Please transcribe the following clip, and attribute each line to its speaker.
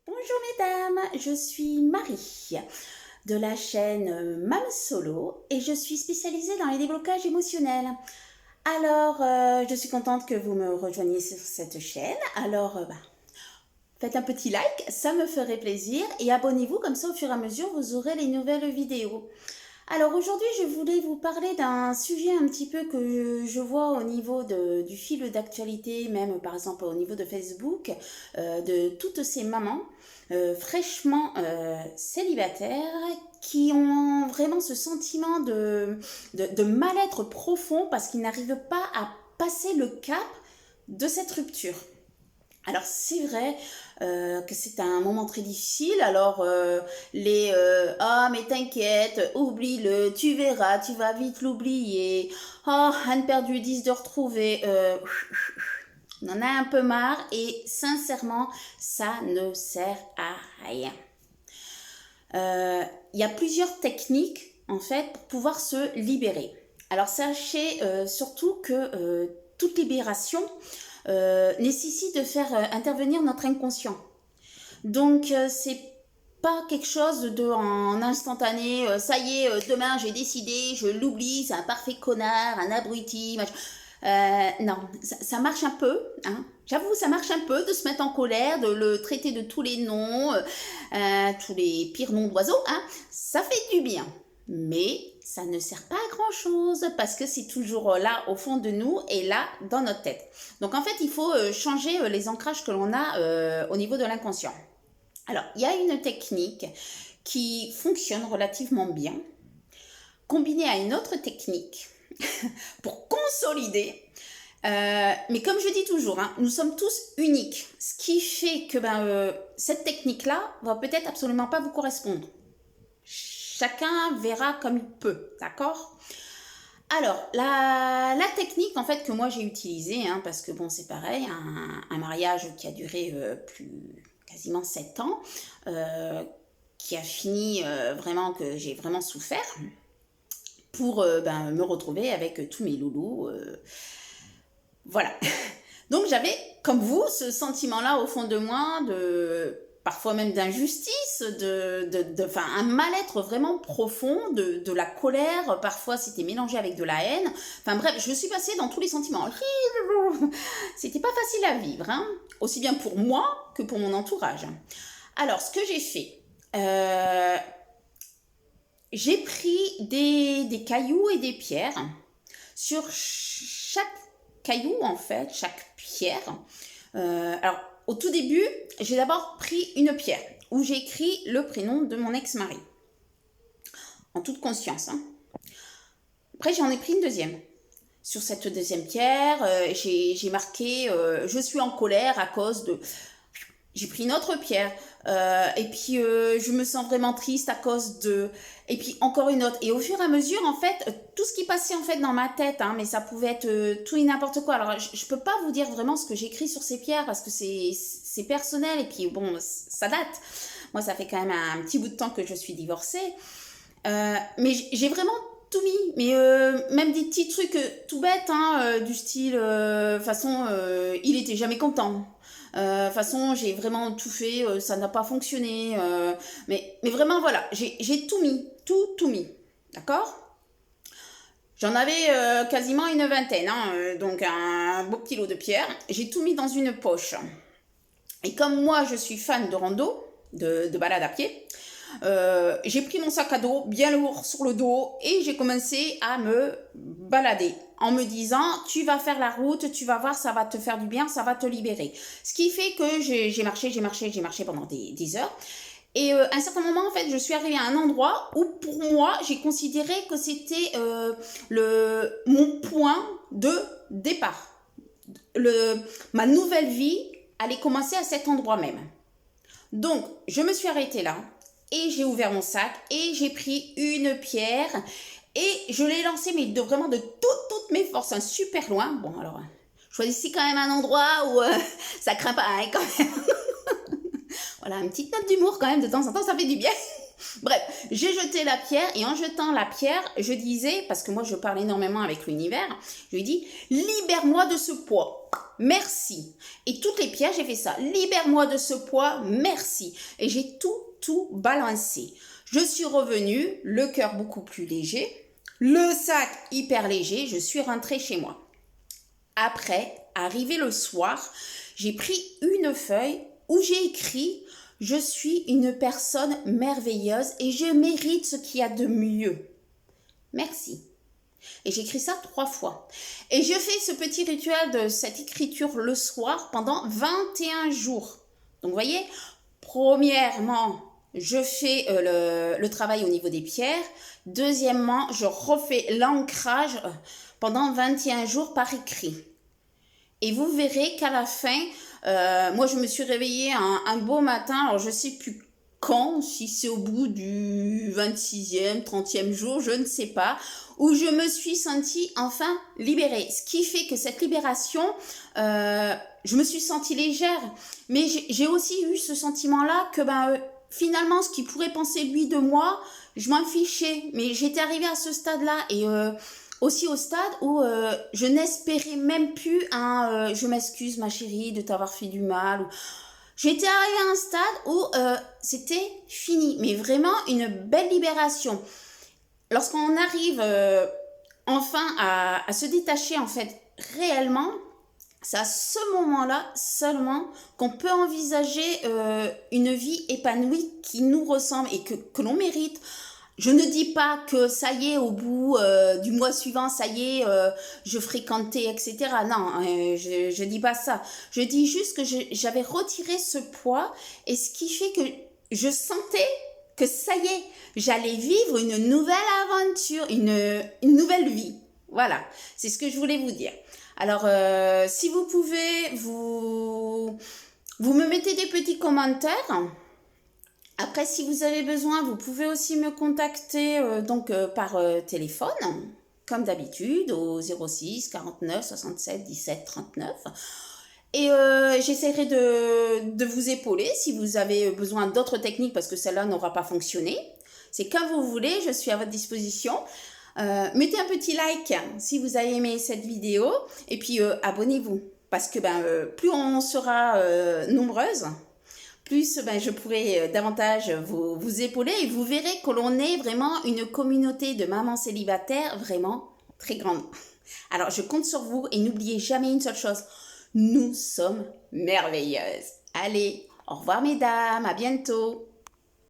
Speaker 1: Bonjour mesdames, je suis Marie de la chaîne Mam Solo et je suis spécialisée dans les déblocages émotionnels. Alors, je suis contente que vous me rejoigniez sur cette chaîne. Alors, faites un petit like, ça me ferait plaisir et abonnez-vous, comme ça au fur et à mesure vous aurez les nouvelles vidéos. Alors aujourd'hui, je voulais vous parler d'un sujet un petit peu que je vois au niveau du fil d'actualité, même par exemple au niveau de Facebook, de toutes ces mamans fraîchement célibataires qui ont vraiment ce sentiment de mal-être profond parce qu'ils n'arrivent pas à passer le cap de cette rupture. Alors c'est vrai que c'est un moment très difficile. Alors ah mais t'inquiète, oublie-le, tu verras, tu vas vite l'oublier. Oh, Anne perdue, 10 de retrouver. On en a un peu marre et sincèrement, ça ne sert à rien. Il y a plusieurs techniques en fait pour pouvoir se libérer. Alors sachez surtout que toute libération nécessite de faire intervenir notre inconscient. Donc c'est pas quelque chose de en instantané, ça y est, demain j'ai décidé, je l'oublie, c'est un parfait connard, un abruti, non, ça marche un peu, hein. J'avoue, ça marche un peu de se mettre en colère, de le traiter de tous les noms, tous les pires noms d'oiseaux, hein. Ça fait du bien, mais ça ne sert pas à grand chose parce que c'est toujours là au fond de nous et là dans notre tête. Donc en fait, il faut changer les ancrages que l'on a au niveau de l'inconscient. Alors, il y a une technique qui fonctionne relativement bien, combinée à une autre technique pour consolider. Mais comme je dis toujours, hein, nous sommes tous uniques. Ce qui fait que cette technique-là va peut-être absolument pas vous correspondre. Chacun verra comme il peut, d'accord? Alors, la technique en fait que moi j'ai utilisée, hein, parce que bon c'est pareil, un mariage qui a duré quasiment 7 ans, qui a fini vraiment que j'ai vraiment souffert pour me retrouver avec tous mes loulous. Voilà. Donc j'avais, comme vous, ce sentiment-là au fond de moi, parfois même d'injustice, un mal-être vraiment profond, de la colère, parfois c'était mélangé avec de la haine. Enfin bref, je suis passée dans tous les sentiments. C'était pas facile à vivre, hein, aussi bien pour moi que pour mon entourage. Alors, ce que j'ai fait, j'ai pris des cailloux et des pierres. Sur chaque caillou, en fait, chaque pierre. Alors, au tout début, j'ai d'abord pris une pierre où j'ai écrit le prénom de mon ex-mari. En toute conscience, hein. Après, j'en ai pris une deuxième. Sur cette deuxième pierre, j'ai marqué je suis en colère à cause de. J'ai pris une autre pierre. Et puis, je me sens vraiment triste à cause de. Et puis, encore une autre. Et au fur et à mesure, en fait, tout ce qui passait en fait dans ma tête, hein, mais ça pouvait être tout et n'importe quoi. Alors, je peux pas vous dire vraiment ce que j'écris sur ces pierres parce que c'est personnel. Et puis, bon, ça date. Moi, ça fait quand même un petit bout de temps que je suis divorcée. Mais j'ai vraiment tout mis, mais même des petits trucs tout bêtes, hein, du style, il était jamais content. Façon, j'ai vraiment tout fait, ça n'a pas fonctionné. Mais vraiment, voilà, j'ai tout mis, tout mis, d'accord? J'en avais quasiment une vingtaine, hein, donc un beau petit lot de pierres. J'ai tout mis dans une poche. Et comme moi, je suis fan de rando, de balade à pied, j'ai pris mon sac à dos bien lourd sur le dos et j'ai commencé à me balader en me disant tu vas faire la route, tu vas voir, ça va te faire du bien, ça va te libérer. Ce qui fait que j'ai marché pendant des heures. Et à un certain moment, en fait, je suis arrivée à un endroit où, pour moi, j'ai considéré que c'était mon point de départ. Ma nouvelle vie allait commencer à cet endroit même. Donc, je me suis arrêtée là et j'ai ouvert mon sac et j'ai pris une pierre et je l'ai lancée, mais vraiment de toutes mes forces, hein, super loin. Bon, alors, choisissez quand même un endroit où ça craint pas, hein, quand même. Voilà, une petite note d'humour quand même, de temps en temps, ça fait du bien. Bref, j'ai jeté la pierre et en jetant la pierre, je disais, parce que moi je parle énormément avec l'univers, je lui dis, libère-moi de ce poids. merci. Et toutes les pierres, j'ai fait ça. Libère-moi de ce poids, merci. Et j'ai tout balancé. Je suis revenue, le cœur beaucoup plus léger, le sac hyper léger, je suis rentrée chez moi. Après, arrivé le soir, j'ai pris une feuille où j'ai écrit « Je suis une personne merveilleuse et je mérite ce qu'il y a de mieux. Merci ». Et j'écris ça 3 fois. Et je fais ce petit rituel de cette écriture le soir pendant 21 jours. Donc, vous voyez, premièrement, je fais le travail au niveau des pierres. Deuxièmement, je refais l'ancrage pendant 21 jours par écrit. Et vous verrez qu'à la fin, moi je me suis réveillée un beau matin, alors je ne sais plus quand, si c'est au bout du 26e, 30e jour, je ne sais pas, où je me suis sentie enfin libérée. Ce qui fait que cette libération, je me suis sentie légère. Mais j'ai aussi eu ce sentiment-là que finalement, ce qu'il pourrait penser lui de moi, je m'en fichais. Mais j'étais arrivée à ce stade-là et aussi au stade où je n'espérais même plus un je m'excuse ma chérie de t'avoir fait du mal. J'étais arrivée à un stade où c'était fini. Mais vraiment une belle libération. Lorsqu'on arrive enfin à se détacher en fait réellement, c'est à ce moment-là seulement qu'on peut envisager une vie épanouie qui nous ressemble et que l'on mérite. Je ne dis pas que ça y est, au bout du mois suivant, ça y est, je fréquentais, etc. Non, je dis pas ça. Je dis juste que j'avais retiré ce poids et ce qui fait que je sentais que ça y est, j'allais vivre une nouvelle aventure, une nouvelle vie. Voilà, c'est ce que je voulais vous dire. Alors, si vous pouvez, vous me mettez des petits commentaires. Après, si vous avez besoin, vous pouvez aussi me contacter par téléphone, comme d'habitude, au 06 49 67 17 39. Et j'essaierai de vous épauler si vous avez besoin d'autres techniques parce que celle-là n'aura pas fonctionné. C'est quand vous voulez, je suis à votre disposition. Mettez un petit like si vous avez aimé cette vidéo et puis abonnez-vous parce que plus on sera nombreuses, plus je pourrai davantage vous épauler et vous verrez que l'on est vraiment une communauté de mamans célibataires vraiment très grande. Alors je compte sur vous et n'oubliez jamais une seule chose, nous sommes merveilleuses. Allez, au revoir mesdames, à bientôt.